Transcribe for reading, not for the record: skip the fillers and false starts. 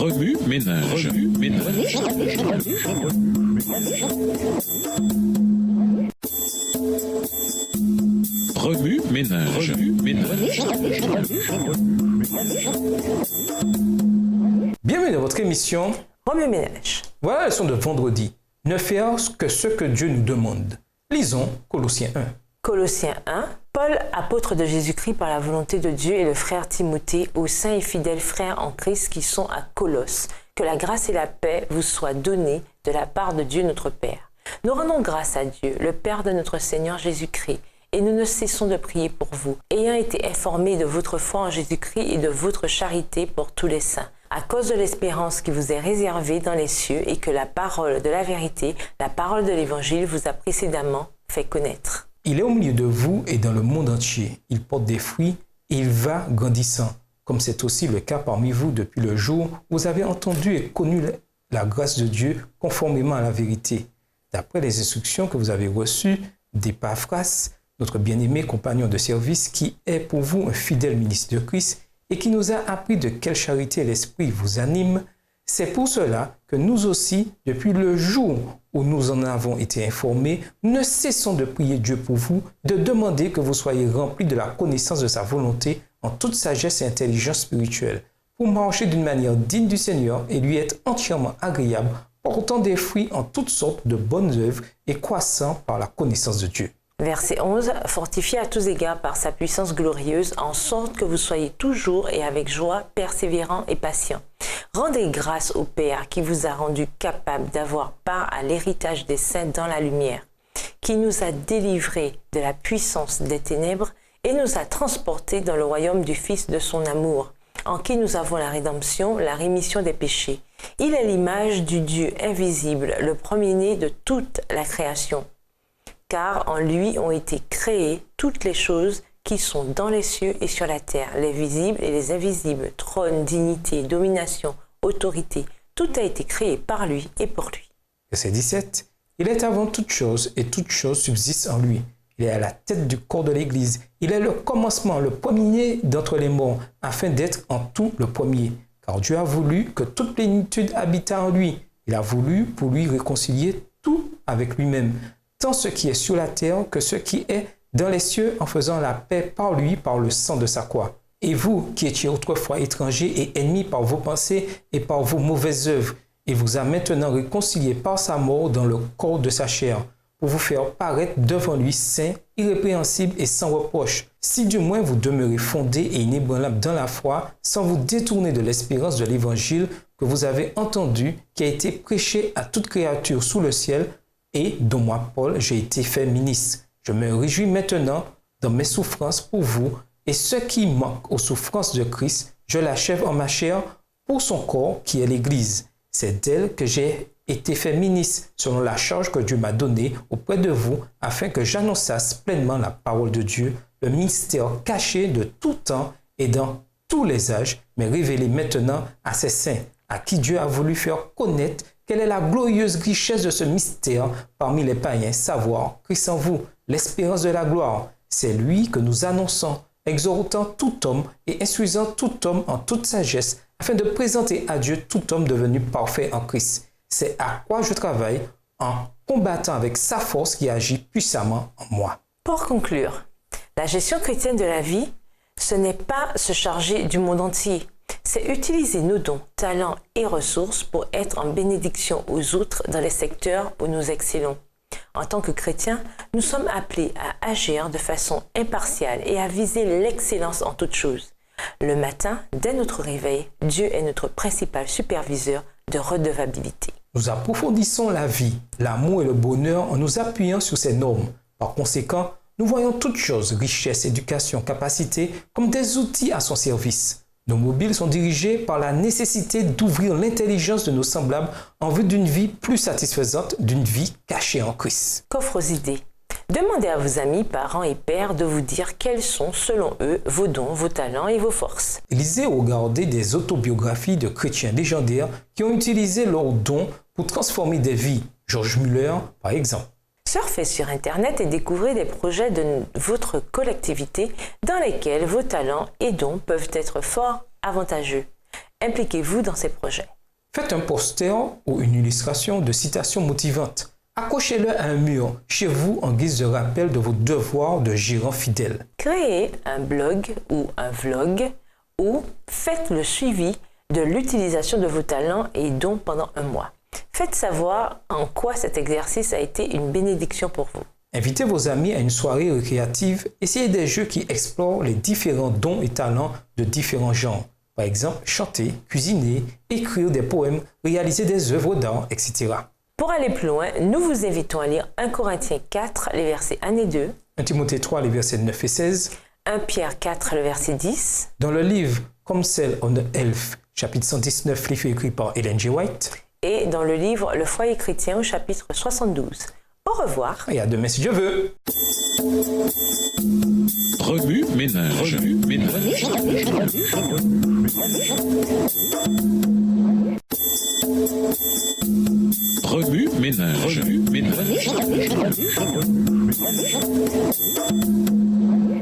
Remue ménage. Remue ménage. Bienvenue dans votre émission Remue ménage. Voilà la leçon de vendredi. Ne faire que ce que Dieu nous demande. Lisons Colossiens 1. Colossiens 1. Paul, apôtre de Jésus-Christ par la volonté de Dieu, et le frère Timothée, aux saints et fidèles frères en Christ qui sont à Colosse. Que la grâce et la paix vous soient données de la part de Dieu notre Père. Nous rendons grâce à Dieu, le Père de notre Seigneur Jésus-Christ, et nous ne cessons de prier pour vous, ayant été informés de votre foi en Jésus-Christ et de votre charité pour tous les saints, à cause de l'espérance qui vous est réservée dans les cieux et que la parole de la vérité, la parole de l'Évangile vous a précédemment fait connaître. Il est au milieu de vous et dans le monde entier. Il porte des fruits et il va grandissant, comme c'est aussi le cas parmi vous depuis le jour où vous avez entendu et connu la grâce de Dieu conformément à la vérité. D'après les instructions que vous avez reçues d'Épaphras, notre bien-aimé compagnon de service qui est pour vous un fidèle ministre de Christ et qui nous a appris de quelle charité l'Esprit vous anime, c'est pour cela que nous aussi, depuis le jour où nous en avons été informés, ne cessons de prier Dieu pour vous, de demander que vous soyez remplis de la connaissance de sa volonté en toute sagesse et intelligence spirituelle, pour marcher d'une manière digne du Seigneur et lui être entièrement agréable, portant des fruits en toutes sortes de bonnes œuvres et croissant par la connaissance de Dieu. Verset 11. Fortifié à tous égards par sa puissance glorieuse, en sorte que vous soyez toujours et avec joie persévérants et patients. Rendez grâce au Père qui vous a rendu capable d'avoir part à l'héritage des saints dans la lumière, qui nous a délivrés de la puissance des ténèbres et nous a transportés dans le royaume du Fils de son amour, en qui nous avons la rédemption, la rémission des péchés. Il est l'image du Dieu invisible, le premier-né de toute la création. Car en lui ont été créées toutes les choses qui sont dans les cieux et sur la terre, les visibles et les invisibles, trône, dignité, domination, autorité. Tout a été créé par lui et pour lui. Verset 17. Il est avant toute chose et toute chose subsiste en lui. Il est à la tête du corps de l'Église. Il est le commencement, le premier-né d'entre les morts, afin d'être en tout le premier. Car Dieu a voulu que toute plénitude habitât en lui. Il a voulu pour lui réconcilier tout avec lui-même, tant ce qui est sur la terre que ce qui est dans les cieux, en faisant la paix par lui, par le sang de sa croix. Et vous, qui étiez autrefois étrangers et ennemis par vos pensées et par vos mauvaises œuvres, il vous a maintenant réconciliés par sa mort dans le corps de sa chair, pour vous faire paraître devant lui saint, irrépréhensible et sans reproche, si du moins vous demeurez fondés et inébranlables dans la foi, sans vous détourner de l'espérance de l'Évangile que vous avez entendu, qui a été prêché à toute créature sous le ciel, et dont moi, Paul, j'ai été fait ministre. Je me réjouis maintenant dans mes souffrances pour vous, et ce qui manque aux souffrances de Christ, je l'achève en ma chair pour son corps qui est l'Église. C'est d'elle que j'ai été fait ministre selon la charge que Dieu m'a donnée auprès de vous, afin que j'annonçasse pleinement la parole de Dieu, le mystère caché de tout temps et dans tous les âges, mais révélé maintenant à ses saints, à qui Dieu a voulu faire connaître quelle est la glorieuse richesse de ce mystère parmi les païens, savoir Christ en vous, l'espérance de la gloire. C'est lui que nous annonçons, exhortant tout homme et instruisant tout homme en toute sagesse, afin de présenter à Dieu tout homme devenu parfait en Christ. C'est à quoi je travaille en combattant avec sa force qui agit puissamment en moi. Pour conclure, la gestion chrétienne de la vie, ce n'est pas se charger du monde entier. C'est utiliser nos dons, talents et ressources pour être en bénédiction aux autres dans les secteurs où nous excellons. En tant que chrétiens, nous sommes appelés à agir de façon impartiale et à viser l'excellence en toutes choses. Le matin, dès notre réveil, Dieu est notre principal superviseur de redevabilité. Nous approfondissons la vie, l'amour et le bonheur en nous appuyant sur ces normes. Par conséquent, nous voyons toutes choses, richesse, éducation, capacité, comme des outils à son service. Nos mobiles sont dirigés par la nécessité d'ouvrir l'intelligence de nos semblables en vue d'une vie plus satisfaisante, d'une vie cachée en Christ. Qu'offre aux idées. Demandez à vos amis, parents et pères de vous dire quels sont, selon eux, vos dons, vos talents et vos forces. Lisez ou regardez des autobiographies de chrétiens légendaires qui ont utilisé leurs dons pour transformer des vies. George Muller, par exemple. Surfez sur Internet et découvrez des projets de votre collectivité dans lesquels vos talents et dons peuvent être fort avantageux. Impliquez-vous dans ces projets. Faites un poster ou une illustration de citations motivantes. Accrochez-le à un mur chez vous en guise de rappel de vos devoirs de gérant fidèle. Créez un blog ou un vlog ou faites le suivi de l'utilisation de vos talents et dons pendant un mois. Faites savoir en quoi cet exercice a été une bénédiction pour vous. Invitez vos amis à une soirée récréative. Essayez des jeux qui explorent les différents dons et talents de différents genres. Par exemple, chanter, cuisiner, écrire des poèmes, réaliser des œuvres d'art, etc. Pour aller plus loin, nous vous invitons à lire 1 Corinthiens 4, les versets 1 et 2, 1 Timothée 3, les versets 9 et 16. 1 Pierre 4, le verset 10, Dans le livre Come Cell on the Elf, chapitre 119, livre écrit par Ellen G. White. et dans le livre Le foyer chrétien au chapitre 72. Au revoir. Et à demain si Dieu veut. Remue ménage. Remue ménage. Remue ménage. Remue ménage.